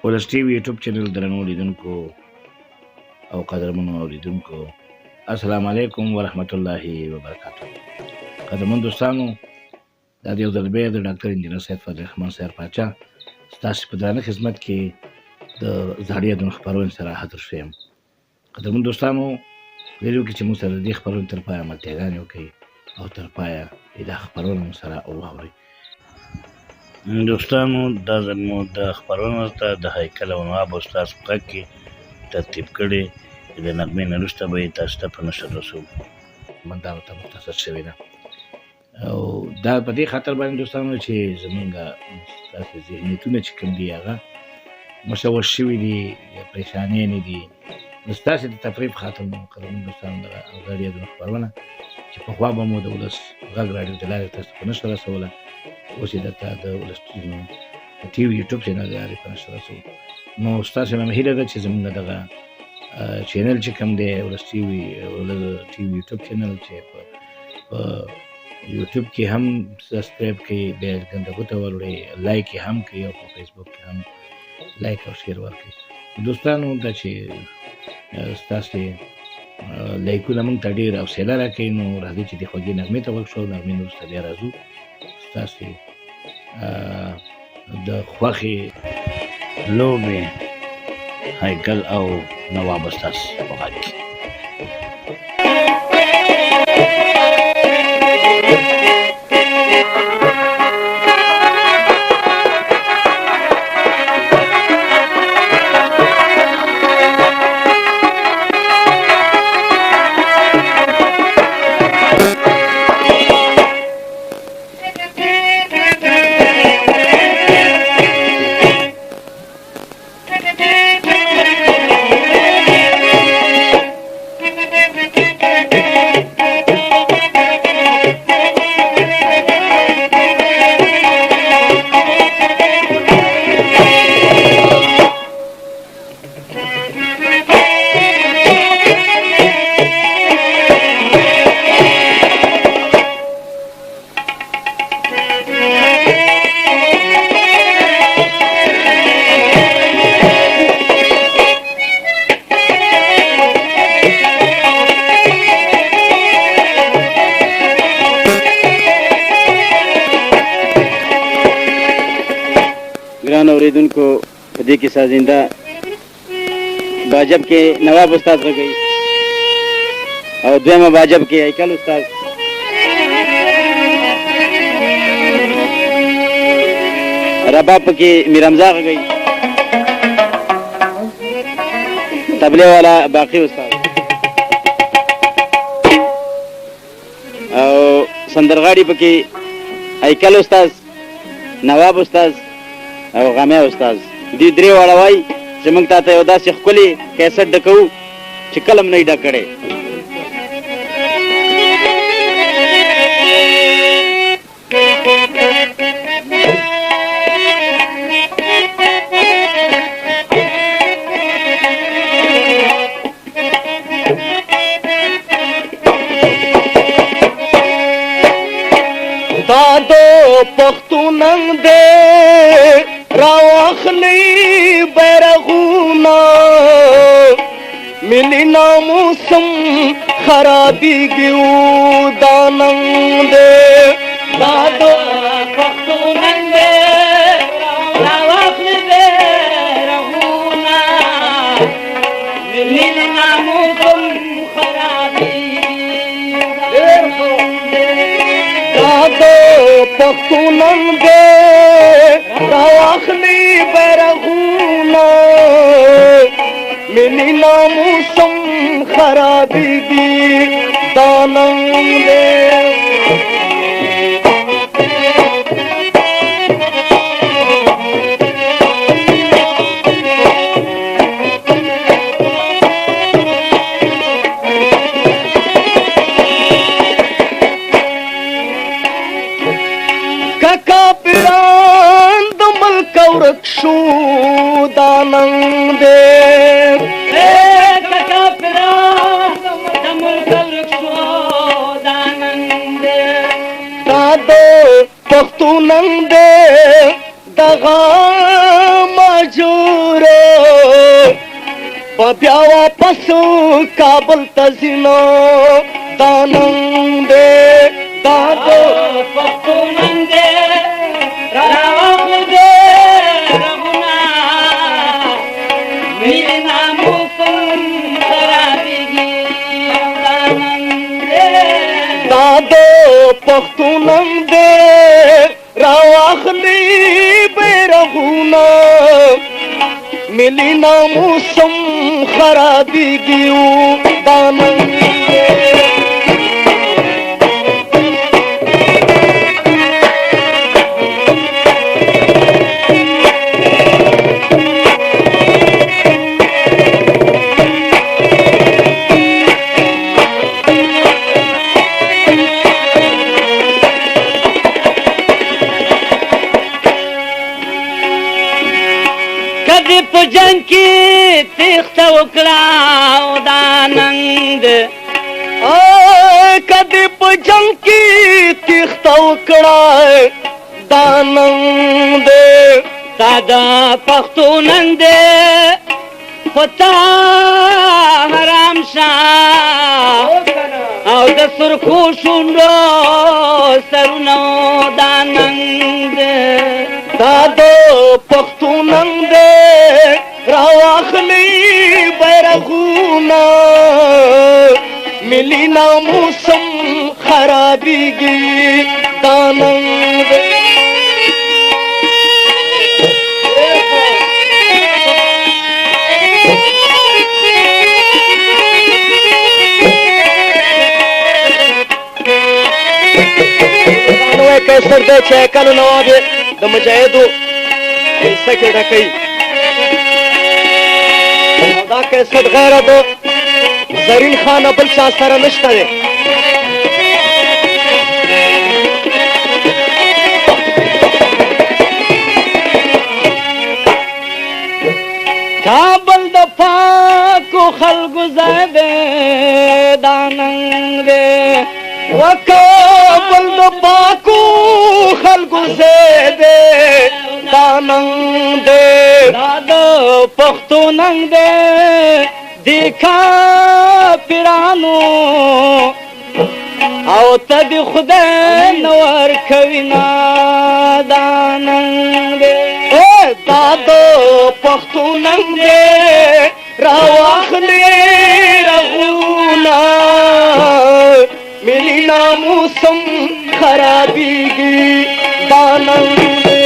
ولس ټي وي یوټیوب چینل درنو لیدونکو او قدرمنو اوریدونکو السلام علیکم ورحمت الله وبرکاته. قدرمن دوستانو، دا د یو ځل بیا د ډاکټر انجینر سید فضل رحمان صاحب پاچا ستاسو په درانه خدمت کې د زاړه د خبرونو سره حاضر شوم. قدرمن دوستانو، ویلو کې چې موږ سره د خبرونو تر پایه ملتیاګانې وکړي او تر پایه د خبرونو سره واورئ. دوستانو، دا زموږ د خبرونو ته د هیکل او نواب استاد په غږ کې ترتیب کړي د نغمې نه وروسته به یې تاسو ته په نشر رسوو. مندانو ته مختصر شوې ده او دا په دې خاطر باندې دوستانو چې زمونږ ستاسو ذهنیتونه چې کوم دي هغه مشوش شوي دي یا پریشانې نه دي. نو ستاسو د تفریح خاطر مو قدرمن دوستانو دغه غړي د خبرونه چې پخوا به مو د ولس غږ راډیو د لارې تاسو په نشر رسوله، اوس یې درته د ولس ټي وي یوټیوب چینل د لارې په نشر رسوو. نو ستاسو نه مې هیله ده چې زمونږ دغه چینل چې کوم دی ولس ټي وي یوټیوب چینل چې په یوټیوب کې هم سبسکرایب کړئ، بیا ګنده ګوته ولړئ، لایک یې هم کړئ او په فیسبوک کې هم لایک او شیر ورکړئ. دوستانو، دا چې ستاسو لایکونه موږ ته ډېر حوصله راکوي، نو راځئ چې د خوږې نغمې ته ورک شو. نغمې نه وروسته بیا راځو ستاسو د خوښې لوبې هیکل او نواب استاد په غږ کې. اوریدونکو، په دې کې سازنده باجب کې نواب استاد غږوي او دویمه باجب کې هیکل استاد، رباب کې میرمزا غږوي، تبله والا باقی استاد او سندرغاړي پکې هیکل استاد، نواب استاد او غامه استاد. دې درې واړه وای چې موږ ته یو داسې ښکلي کیسټ ډکو چې کلم نه یې ډک کړی. دا دو پښتوننګ دې راواخلی بیرغونا ملی ناموسم خرابیږي داننګ دې دا دو پښتوننګ دې راواخلی بیرغونا ملی ناموسم پختونم دے راخلی بیرغونا ملی ناموسم خرابی دی دانم دے ورکشو داننګ دې ککا پرا دمل ورکشو داننګ دې دا دو پښتوننګ دې دغه مجور بیا واپس کابل ته ځینو دا نن دی دا د پښتو نن دی راوړل دی رغونه ملي ناموسم خرابېږي دا نن دی دا د پښتو نن دی راواخلي بیرغونه ملي ناموسم خرابېږي دا نن دی کدی په جنګ کې تېښته وکړه او دا نن دی کدی په جنګ کې تېښته وکړه دا نن دی تا د پښتو نن دی خو تا حرام شه او د سرخو شونډو سرونه دا نن دی دا د پښتو نن دی راواخلي بیرغونه ملي ناموسم خرابېږي دا نن دی نوی کیسټ دی چې هیکل نواب یې د مجاهدو کیسه کې ډکوي او دا کیسټ غیره د زرین خان بل چا سره نشته دی کابل د پاکو خلکو ځای دی دا نن دی وکابل د پاکو خلکو ځای دی دا نن دی دا د پښتو نن دی د کافرانو او ته د خدای نه ورکوي نه دا نن دی دا د پښتو نن دی راواخلي رغونه ملي ناموسم خرابېږي دا نن دی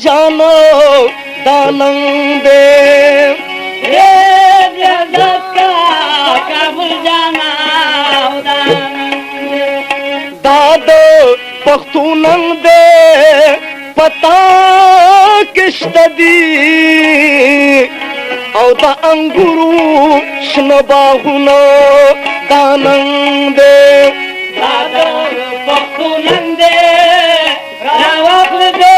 جانو دا نن دی دا د پښتو نن دی پتا کشته دی او دا انګورو شنه باغونه دا نن دی دا د پښتو نن دی راواخله دی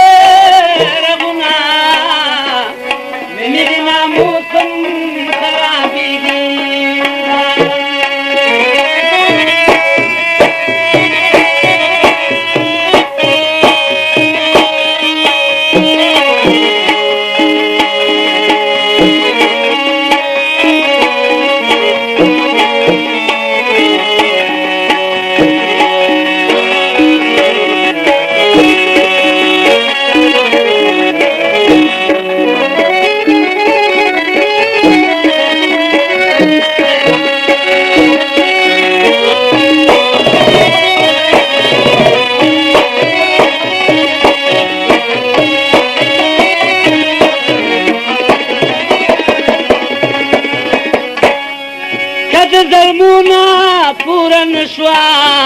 ظلمونه پوره نشوه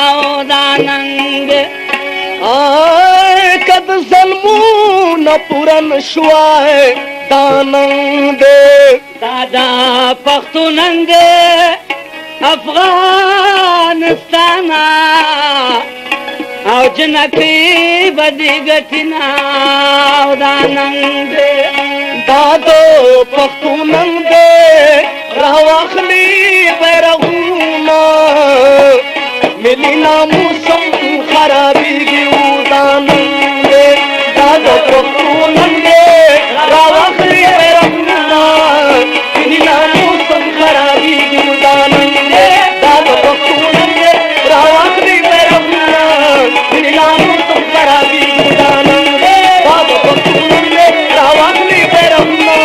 او دا نن دی کد ظلمونه پوره نشوه دا نن دی دا د پښتو نن دی افغانستان او جنکی بدی گتنا او داننگ دادو پختوننگ دے راواخلی بیرغونا ملی ناموسم خرابی گیو داننگ دے دادو پختوننگ دے راواخلی بیرغونا ملی ناموسم خرابی گیو داننگ دے دادو پختوننگ دے راواخلی بیرغونا ملی ناموسم خرابی گیو داننگ دے دادو پختوننگ دے راواخلی بیرغونا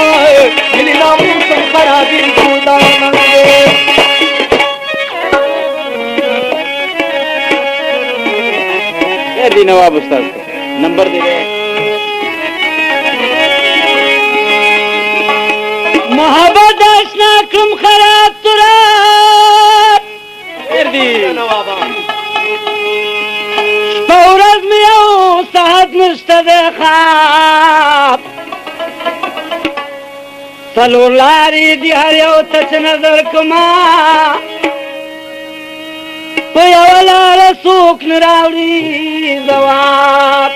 ملی ناموسم خرابی گیو داننگ دے دی نواب استاد نمبر دے گئے محبت اشنا کم خراب تراب دی نوابا فورز میو ساعت نشته خواب سلور لاری دی هر یو تچ نظر کما په یو لاره څوک نه راوړي ځواب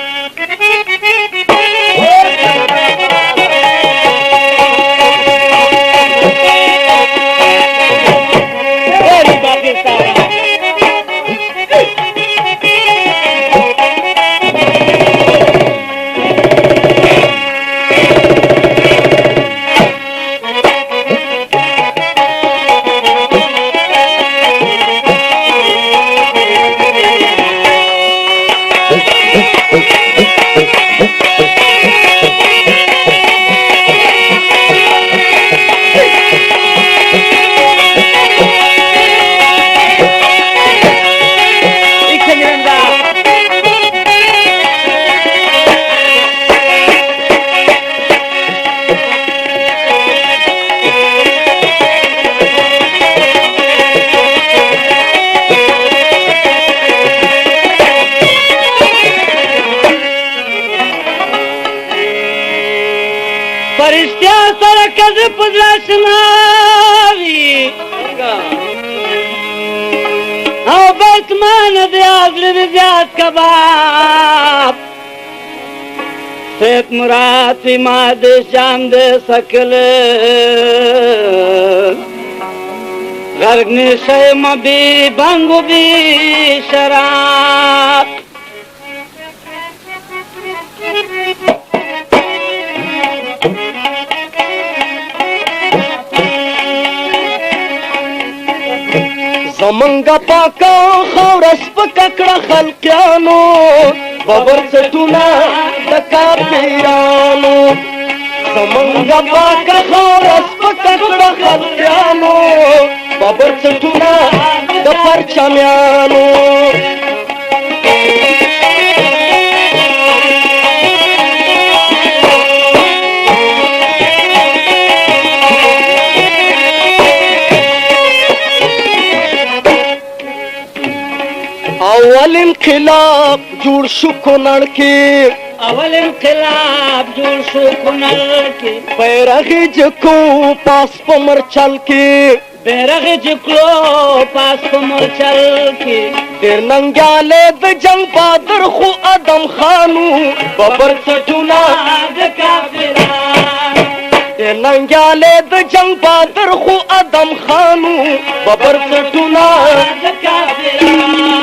فرشتیا سره کذ پزراشناوی او برکمان دی اغلی زیاد کباب سید مراد فی ماد شام دی سکل غرق نشیم بی بانگو بی شراب زمنګا پاکا خورس پکړه خلقانو ببر څټونه د کاپیرانو زمنګا پاکا خورس پکړه خلقانو ببر څټونه د پرچمیانو اول انقلاب جوړ شو کونړ کې اول انقلاب جوړ شو کونړ کې بیرغ جکو پاس په مرچل کې بیرغ جکلو پاس په مرچل کې ډېر ننګیالی د جنګ بادر خو ادم خانو ببر څټونه د کافران ډېر ننګیالی د جنګ بادر خو ادم خانو ببر څټونه د کافران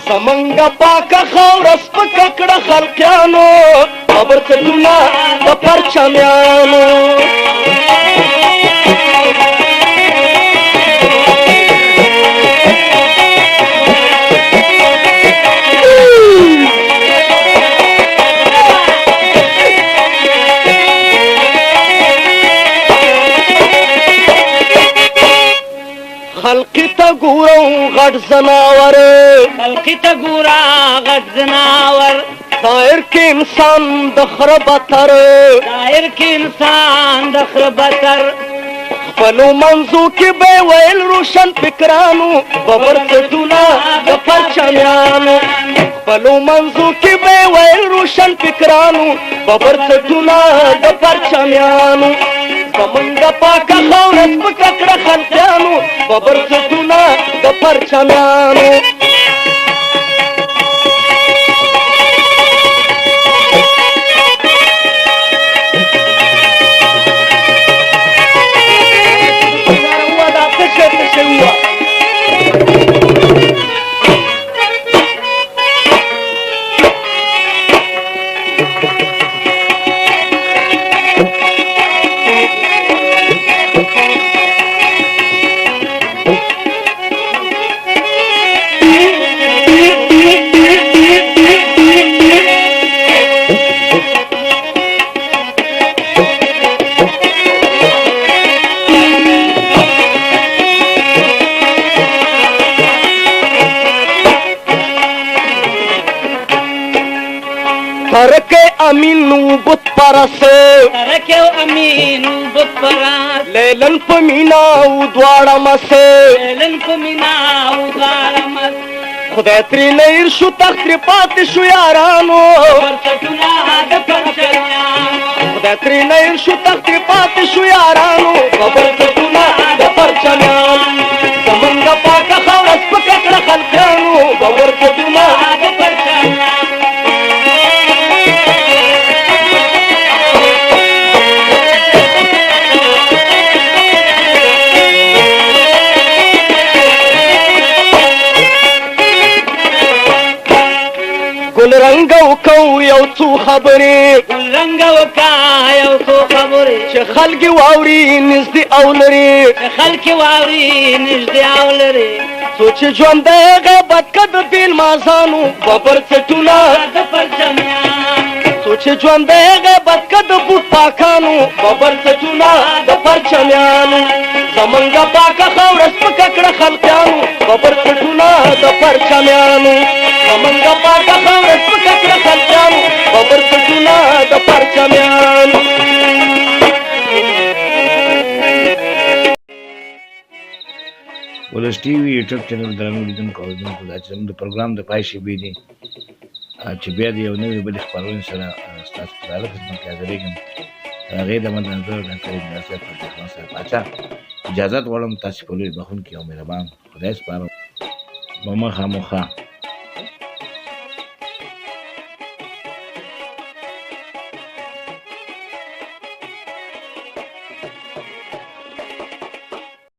زمنګا پاکه خاوره سپکه کړه خلقیانو ببر څټونه د پرچمیانو خلقی تا ګورو غټ زناور خلقی تا ګورا غټ زناور دایر کې انسان د خره بتر دایر کې انسان د خره بتر خپلو منځو کې به ویل روشن فکرانو ببر څټونه د پرچمیانو خپلو منځو کې به ویل روشن فکرانو ببر څټونه د پرچمیانو زمونږ پاکه خاوره سپکه کړه خلقیانو ببر څټونه د پرچمیانو ترک امین و بت پرس ترک امین و بت پرس لیلن په مینا و دواړه مس لیلن په مینا و دواړه مس خدای ترې نیر شو تخت ترې پاتې شو یارانو ورڅټونه د پرچمیانو خدای ترې نیر شو تخت ترې پاتې شو یارانو ورڅټونه د پرچمیانو زمونږ پاکه خاوره سپکه کړه خلقیانو ورڅټونه د پرچمیانو ګل رنګ وکو یو څو خبرې ګل رنګ وکا یو څو خبرې چې خلک واوري نږدې او لرې چې خلک واوري نږدې او لرې سوچ ژوند غیبت کد بیل مازانو ببر څټونه د پرچمیانو سوچ ژوند غیبت کد بوټ پاکانو ببر څټونه د پرچمیانو زمونږ پاکه خاوره سپکه کړه خلقیانو ببر څټونه د پرچمیانو زمونږ پاکه خاوره سپکه کړه خلقیانو ببر څټونه د پرچمیانو ولس ټي وي یوټیوب چینل درنو لیدونکو او اوریدونکو دا چې زموږ د پروګرام د پای شېبې دي چې بیا د یو نوې بلې خپرونې سره ستاسو په درانه خدمت کې حاضرېږم د هغې د منظر ډاکټر انجینر صاحب عبدالرحمن صاحب پاچا اجازت غواړم تاسې په لوی بخښونکي او مهربان خدای سپارم به مخامخه